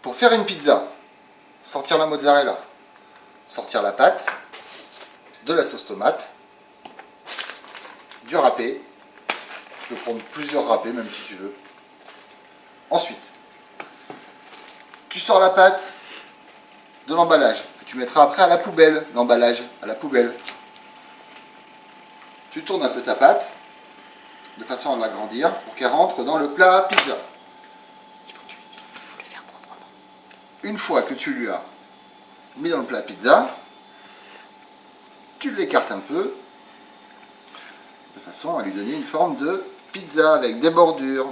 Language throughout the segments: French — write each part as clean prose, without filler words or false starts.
Pour faire une pizza, sortir la mozzarella, sortir la pâte, de la sauce tomate, du râpé. Tu peux prendre plusieurs râpés même si tu veux. Ensuite, tu sors la pâte de l'emballage, que tu mettras après à la poubelle, l'emballage à la poubelle. Tu tournes un peu ta pâte, de façon à l'agrandir, pour qu'elle rentre dans le plat pizza. Une fois que tu lui as mis dans le plat pizza, tu l'écartes un peu, de façon à lui donner une forme de pizza avec des bordures.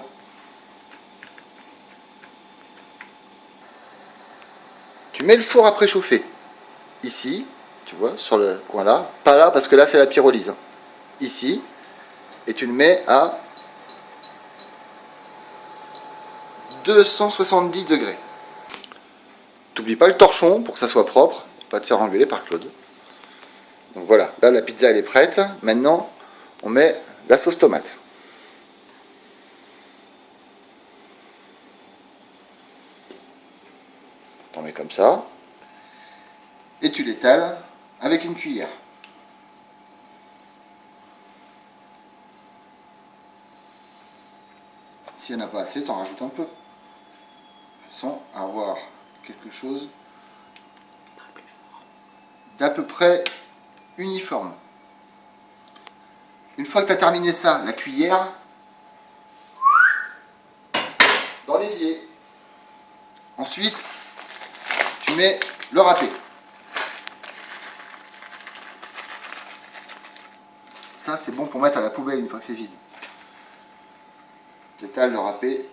Tu mets le four à préchauffer, ici, tu vois, sur le coin là, pas là parce que là c'est la pyrolyse, ici, et tu le mets à 270 degrés. T'oublies pas le torchon pour que ça soit propre, pas te faire engueuler par Claude. Donc voilà, là la pizza elle est prête, maintenant on met la sauce tomate. T'en mets comme ça, et tu l'étales avec une cuillère. S'il n'y en a pas assez, t'en rajoutes un peu. De façon à avoir quelque chose d'à peu près uniforme. Une fois que tu as terminé ça, la cuillère dans l'évier. Ensuite, tu mets le râpé. Ça, c'est bon pour mettre à la poubelle une fois que c'est vide. Tu étales le râpé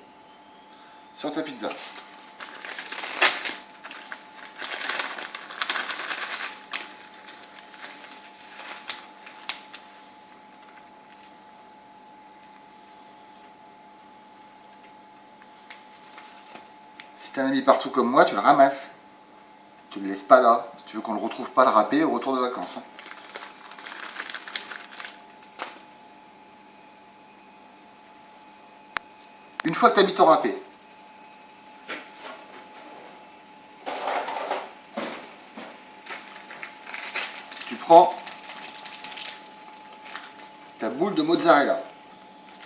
sur ta pizza. Si tu en as mis partout comme moi, tu le ramasses. Tu ne le laisses pas là. Si tu veux qu'on ne le retrouve pas le râpé au retour de vacances. Une fois que tu as mis ton râpé, tu prends ta boule de mozzarella.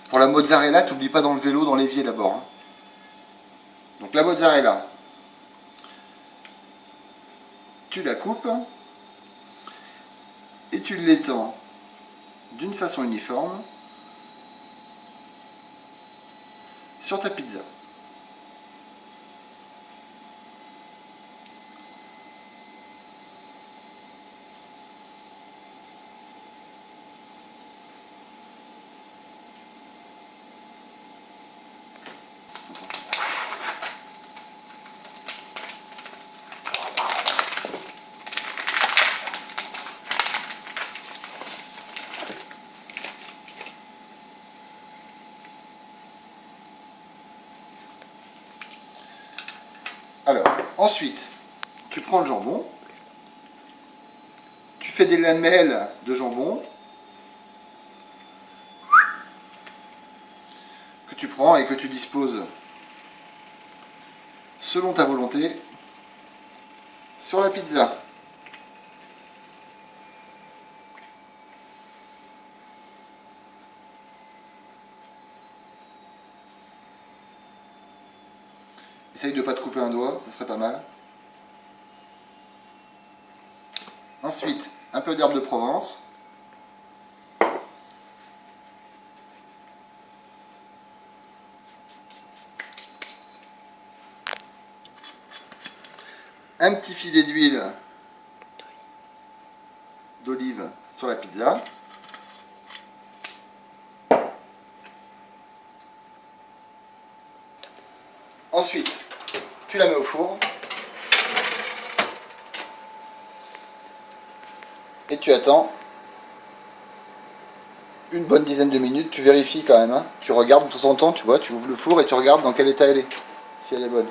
Pour la mozzarella, tu n'oublies pas d'enlever l'eau dans l'évier d'abord. Donc la mozzarella, tu la coupes et tu l'étends d'une façon uniforme sur ta pizza. Alors, ensuite, tu prends le jambon, tu fais des lamelles de jambon que tu prends et que tu disposes selon ta volonté sur la pizza. Essaye de ne pas te couper un doigt, ça serait pas mal. Ensuite, un peu d'herbe de Provence. Un petit filet d'huile d'olive sur la pizza. Ensuite, tu la mets au four. Et tu attends une bonne dizaine de minutes. Tu vérifies quand même. Hein. Tu regardes de temps en temps, tu vois, tu ouvres le four et tu regardes dans quel état elle est. Si elle est bonne.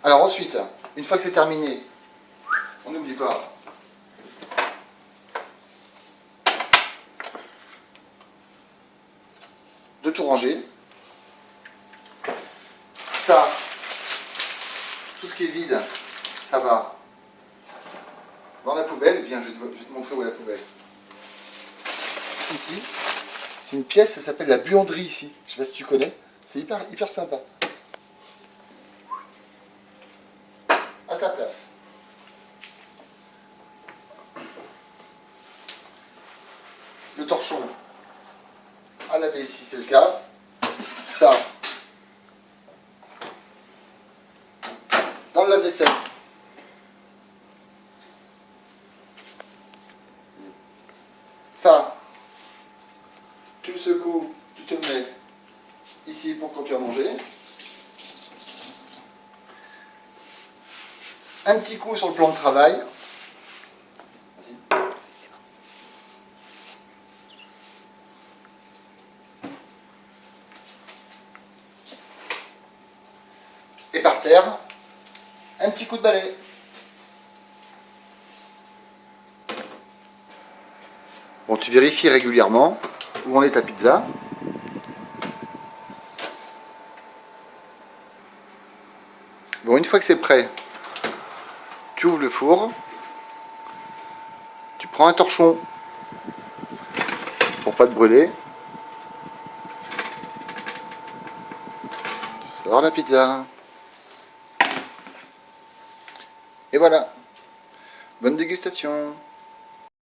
Alors ensuite, une fois que c'est terminé, on n'oublie pas de tout ranger. tout ce qui est vide, ça va dans la poubelle. Viens, je vais te montrer où est la poubelle. Ici, c'est une pièce, ça s'appelle la buanderie ici. Je sais pas si tu connais. C'est hyper sympa. À sa place. Le torchon à laver si c'est le cas. Ça dans le lave-vaisselle. Ça, tu le secoues, tu te le mets ici pour quand tu as mangé. Un petit coup sur le plan de travail. Vas-y. Et par terre, un petit coup de balai. Bon, tu vérifies régulièrement où en est ta pizza. Bon, une fois que c'est prêt, tu ouvres le four. Tu prends un torchon pour pas te brûler. Tu sors la pizza. Et voilà. Bonne dégustation.